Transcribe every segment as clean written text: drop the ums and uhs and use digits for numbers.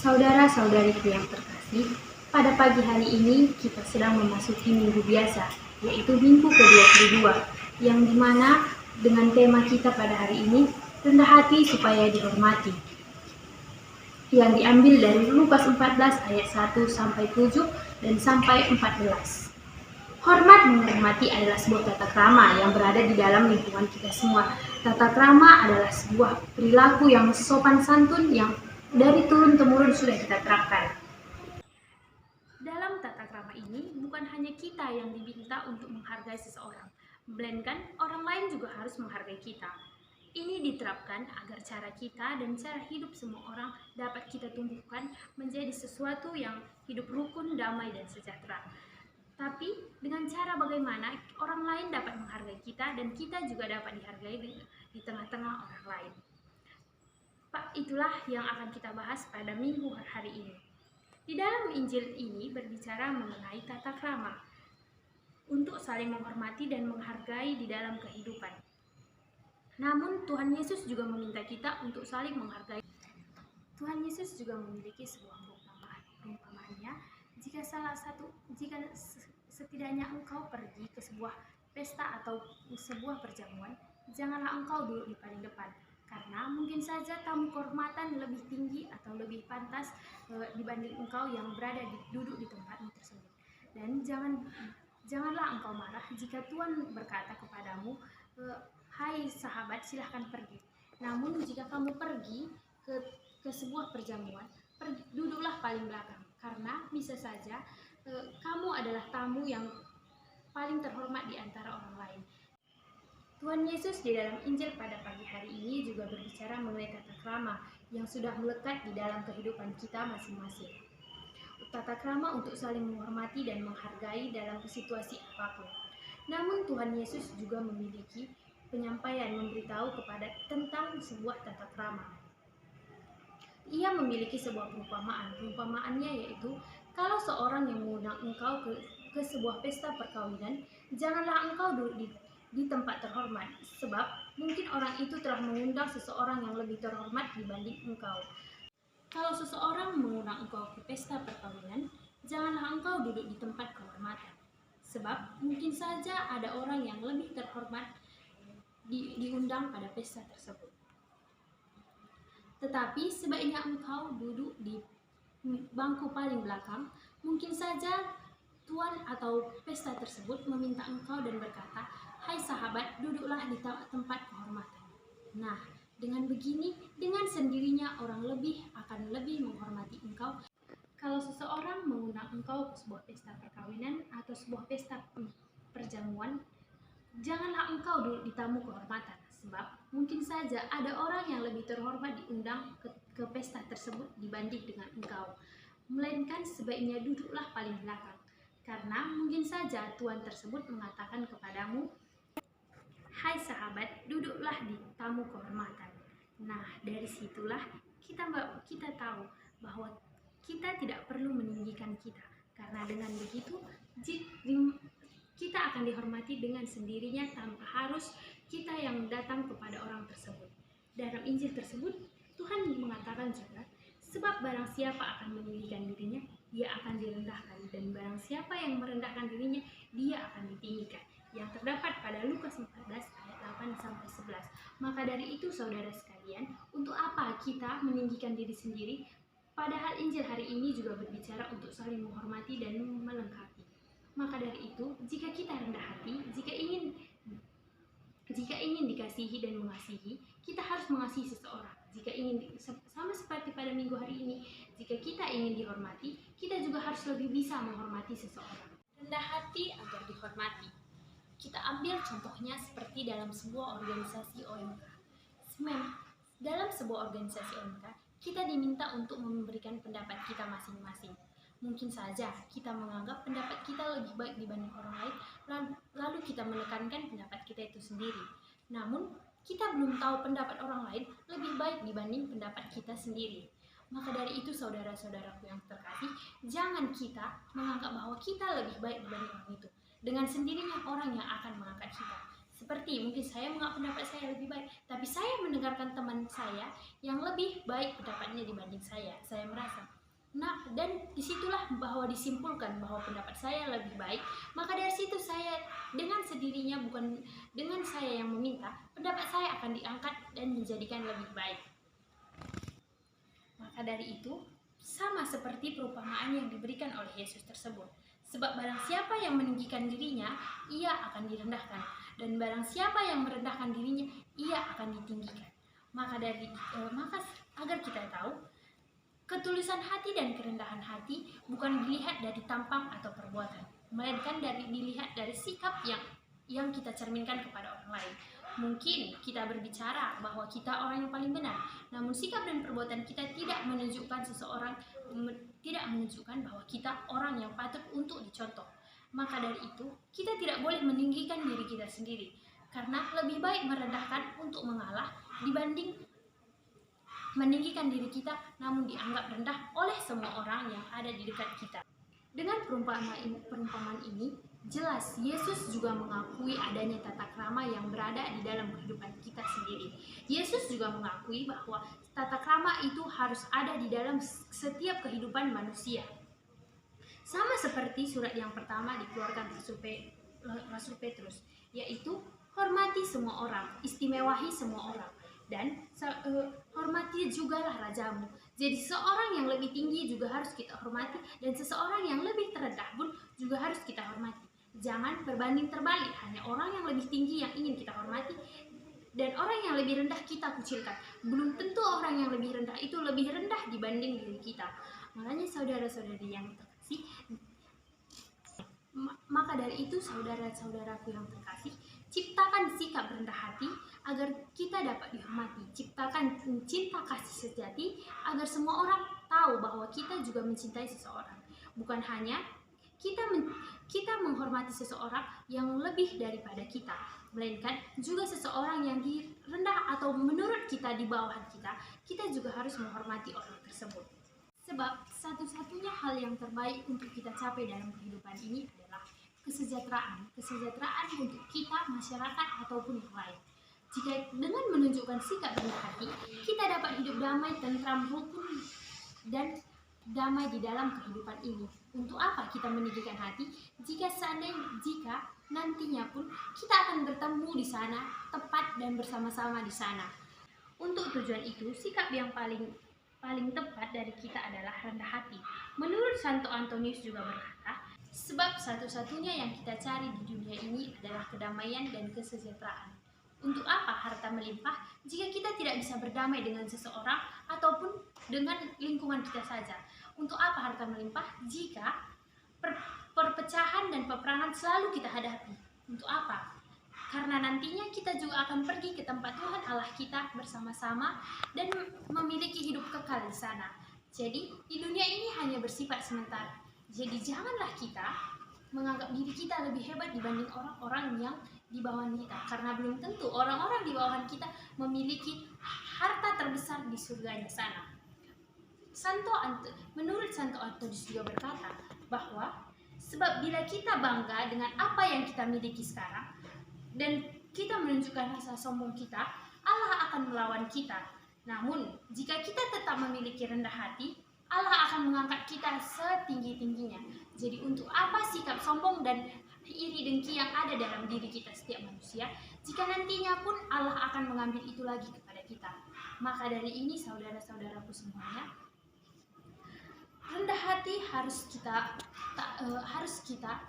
Saudara-saudariku yang terkasih, pada pagi hari ini kita sedang memasuki minggu biasa, yaitu minggu ke-22, yang dimana dengan tema kita pada hari ini, rendah hati supaya dihormati, yang diambil dari Lukas 14 ayat 1 sampai 7 dan sampai 14. Hormat menghormati adalah sebuah tata krama yang berada di dalam lingkungan kita semua. Tata krama adalah sebuah perilaku yang sopan santun yang dari turun-temurun sudah kita terapkan. Dalam tata krama ini, bukan hanya kita yang diminta untuk menghargai seseorang, melainkan orang lain juga harus menghargai kita. Ini diterapkan agar cara kita dan cara hidup semua orang dapat kita tumbuhkan menjadi sesuatu yang hidup rukun, damai, dan sejahtera. Tapi dengan cara bagaimana orang lain dapat menghargai kita dan kita juga dapat dihargai di tengah-tengah orang lain. Pak, itulah yang akan kita bahas pada minggu hari ini. Di dalam Injil ini berbicara mengenai tata krama untuk saling menghormati dan menghargai di dalam kehidupan. Namun Tuhan Yesus juga meminta kita untuk saling menghargai. Tuhan Yesus juga memiliki sebuah perumpamaannya, jika setidaknya engkau pergi ke sebuah pesta atau sebuah perjamuan, janganlah engkau duduk di paling depan, karena mungkin saja tamu kehormatan lebih tinggi atau lebih pantas dibanding engkau yang berada duduk di tempatmu tersebut. Dan janganlah engkau marah jika Tuhan berkata kepadamu, hai sahabat, silahkan pergi. Namun jika kamu pergi ke sebuah perjamuan, duduklah paling belakang, karena bisa saja kamu adalah tamu yang paling terhormat di antara orang lain. Tuhan Yesus di dalam Injil pada pagi hari ini juga berbicara mengenai tata krama yang sudah melekat di dalam kehidupan kita masing-masing. Tata krama untuk saling menghormati dan menghargai dalam situasi apapun. Namun Tuhan Yesus juga memiliki penyampaian memberitahu tentang sebuah tata krama. Ia memiliki sebuah perumpamaan. Perumpamaannya yaitu, kalau seorang yang mengundang engkau ke sebuah pesta perkawinan, janganlah engkau duduk di tempat terhormat, sebab mungkin orang itu telah mengundang seseorang yang lebih terhormat dibanding engkau. Kalau seseorang mengundang engkau ke pesta perkawinan, janganlah engkau duduk di tempat kehormatan, sebab mungkin saja ada orang yang lebih terhormat diundang pada pesta tersebut. Tetapi sebaiknya engkau duduk di bangku paling belakang. Mungkin saja tuan atau pesta tersebut meminta engkau dan berkata, hai sahabat, duduklah di tempat kehormatan. Nah, dengan begini, dengan sendirinya orang akan lebih menghormati engkau. Kalau seseorang mengundang engkau ke sebuah pesta perkawinan atau sebuah pesta perjamuan, janganlah engkau duduk di tamu kehormatan, sebab mungkin saja ada orang yang lebih terhormat diundang ke pesta tersebut dibanding dengan engkau. Melainkan sebaiknya duduklah paling belakang, karena mungkin saja tuan tersebut mengatakan kepadamu, hai sahabat, duduklah di tamu kehormatan. Nah, dari situlah kita tahu bahwa kita tidak perlu meninggikan kita, karena dengan begitu kita akan dihormati dengan sendirinya tanpa harus kita yang datang kepada orang tersebut. Dalam Injil tersebut, Tuhan mengatakan juga, sebab barang siapa akan meninggikan dirinya, dia akan direndahkan, dan barang siapa yang merendahkan dirinya, dia akan ditinggikan. Yang terdapat pada Lukas 14 ayat 8-11. Maka dari itu saudara sekalian, untuk apa kita meninggikan diri sendiri? Padahal Injil hari ini juga berbicara untuk saling menghormati dan melengkapi. Maka dari itu, jika kita rendah hati, jika ingin dikasihi dan mengasihi, kita harus mengasihi seseorang. Jika ingin sama seperti pada minggu hari ini, jika kita ingin dihormati, kita juga harus lebih bisa menghormati seseorang. Rendah hati agar dihormati. Kita ambil contohnya seperti dalam sebuah organisasi OMK. Dalam sebuah organisasi OMK, kita diminta untuk memberikan pendapat kita masing-masing. Mungkin saja kita menganggap pendapat kita lebih baik dibanding orang lain, lalu kita menekankan pendapat kita itu sendiri. Namun, kita belum tahu pendapat orang lain lebih baik dibanding pendapat kita sendiri. Maka dari itu saudara-saudaraku yang terkasih, jangan kita menganggap bahwa kita lebih baik dibanding orang itu. Dengan sendirinya orang yang akan mengangkat kita. Seperti mungkin saya menganggap pendapat saya lebih baik, tapi saya mendengarkan teman saya yang lebih baik pendapatnya dibanding saya merasa. Nah, dan disitulah bahwa disimpulkan bahwa pendapat saya lebih baik, maka dari situ saya dengan sendirinya, bukan dengan saya yang meminta, pendapat saya akan diangkat dan dijadikan lebih baik. Maka dari itu, sama seperti perumpamaan yang diberikan oleh Yesus tersebut. Sebab barang siapa yang meninggikan dirinya, ia akan direndahkan. Dan barang siapa yang merendahkan dirinya, ia akan ditinggikan. Maka agar kita tahu, ketulusan hati dan kerendahan hati bukan dilihat dari tampang atau perbuatan, melainkan dilihat dari sikap yang kita cerminkan kepada orang lain. Mungkin kita berbicara bahwa kita orang yang paling benar, namun sikap dan perbuatan kita tidak menunjukkan bahwa kita orang yang patut untuk dicontoh. Maka dari itu, kita tidak boleh meninggikan diri kita sendiri, karena lebih baik merendahkan untuk mengalah dibanding meninggikan diri kita namun dianggap rendah oleh semua orang yang ada di dekat kita. Dengan perumpamaan ini, jelas Yesus juga mengakui adanya tata krama yang berada di dalam kehidupan kita sendiri. Yesus juga mengakui bahwa tata krama itu harus ada di dalam setiap kehidupan manusia. Sama seperti surat yang pertama dikeluarkan Rasul Petrus, yaitu hormati semua orang, istimewahi semua orang, dan hormati jugalah rajamu. Jadi seorang yang lebih tinggi juga harus kita hormati, dan seseorang yang lebih terendah pun juga harus kita hormati. Jangan berbanding terbalik, hanya orang yang lebih tinggi yang ingin kita hormati, dan orang yang lebih rendah kita kucilkan. Belum tentu orang yang lebih rendah itu lebih rendah dibanding diri kita. Makanya saudara-saudari yang terkasih, maka dari itu saudara-saudaraku yang terkasih, ciptakan sikap rendah hati agar kita dapat dihormati. Ciptakan cinta kasih sejati agar semua orang tahu bahwa kita juga mencintai seseorang. Bukan hanya kita menghormati seseorang yang lebih daripada kita, melainkan juga seseorang yang rendah atau menurut kita di bawah kita juga harus menghormati orang tersebut. Sebab satu-satunya hal yang terbaik untuk kita capai dalam kehidupan ini adalah kesejahteraan untuk kita, masyarakat, ataupun yang lain. Jika dengan menunjukkan sikap rendah hati, kita dapat hidup damai, tentram, rukun, dan damai di dalam kehidupan ini. Untuk apa kita meninggikan hati jika nantinya pun kita akan bertemu di sana, tepat dan bersama-sama di sana. Untuk tujuan itu, sikap yang paling tepat dari kita adalah rendah hati. Menurut Santo Antonius juga berkata, sebab satu-satunya yang kita cari di dunia ini adalah kedamaian dan kesejahteraan. Untuk apa harta melimpah jika kita tidak bisa berdamai dengan seseorang ataupun dengan lingkungan kita saja? Untuk apa harta melimpah jika perpecahan dan peperangan selalu kita hadapi? Untuk apa? Karena nantinya kita juga akan pergi ke tempat Tuhan Allah kita bersama-sama dan memiliki hidup kekal di sana. Jadi di dunia ini hanya bersifat sementara. Jadi janganlah kita menganggap diri kita lebih hebat dibanding orang-orang yang di bawah kita, karena belum tentu orang-orang di bawah kita memiliki harta terbesar di surganya sana. Menurut Santo Antonius juga berkata bahwa sebab bila kita bangga dengan apa yang kita miliki sekarang dan kita menunjukkan rasa sombong kita, Allah akan melawan kita. Namun jika kita tetap memiliki rendah hati, Allah akan mengangkat kita setinggi-tingginya. Jadi untuk apa sikap sombong dan iri dengki yang ada dalam diri kita setiap manusia, jika nantinya pun Allah akan mengambil itu lagi kepada kita. Maka dari ini saudara-saudaraku semuanya, rendah hati harus kita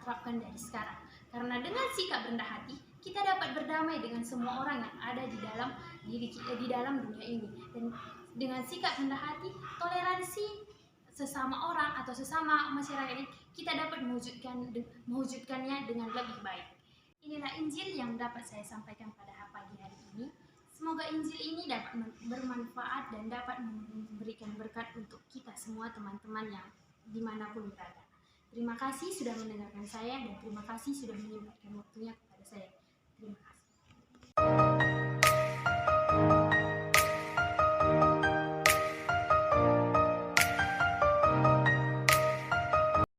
terapkan dari sekarang. Karena dengan sikap rendah hati, kita dapat berdamai dengan semua orang yang ada di dalam dunia ini. Dan dengan sikap rendah hati, toleransi sesama orang atau sesama masyarakat ini kita dapat mewujudkannya dengan lebih baik. Inilah Injil yang dapat saya sampaikan pada pagi hari ini. Semoga Injil ini dapat bermanfaat dan dapat memberikan berkat untuk kita semua teman-teman yang dimanapun berada. Terima kasih sudah mendengarkan saya dan terima kasih sudah menyempatkan waktunya kepada saya. Terima kasih.